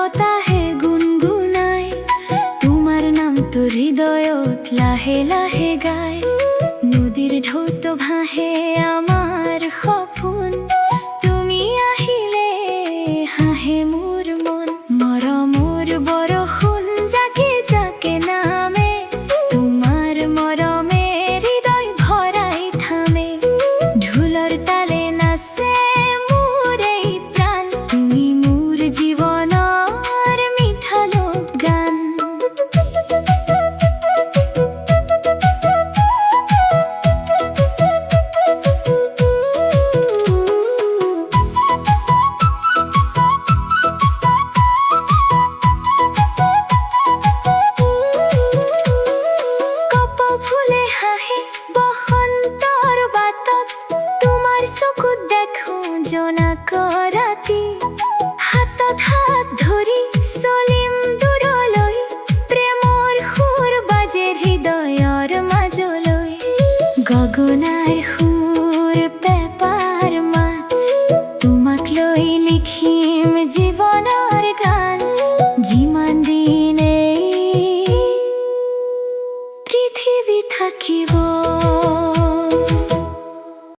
বতাহে গুনগুনাই তোমাৰ নামটো হৃদয়ত লাহে লাহে গায় নদীৰ ঢৌত ভাহে আমাৰ সপোন তুমি আহিলে হাঁহে মোৰ মন মৰমৰ বৰষুণ জাকে জাকে নামে তোমাৰ মৰমে হৃদয় ভৰাই থামে ঢোলৰ তালে নাচে মোৰ এই প্ৰাণ তুমি মোৰ জীৱনৰ মিঠা লোক গান জোনাক ৰাতি হাতত হাত ধৰি চলিম দূৰলৈ প্ৰেমৰ সুৰ বাজে হৃদয়ৰ মাজলৈ গগনাৰ সুৰ পেপাৰ মাত তোমাক লৈ লিখি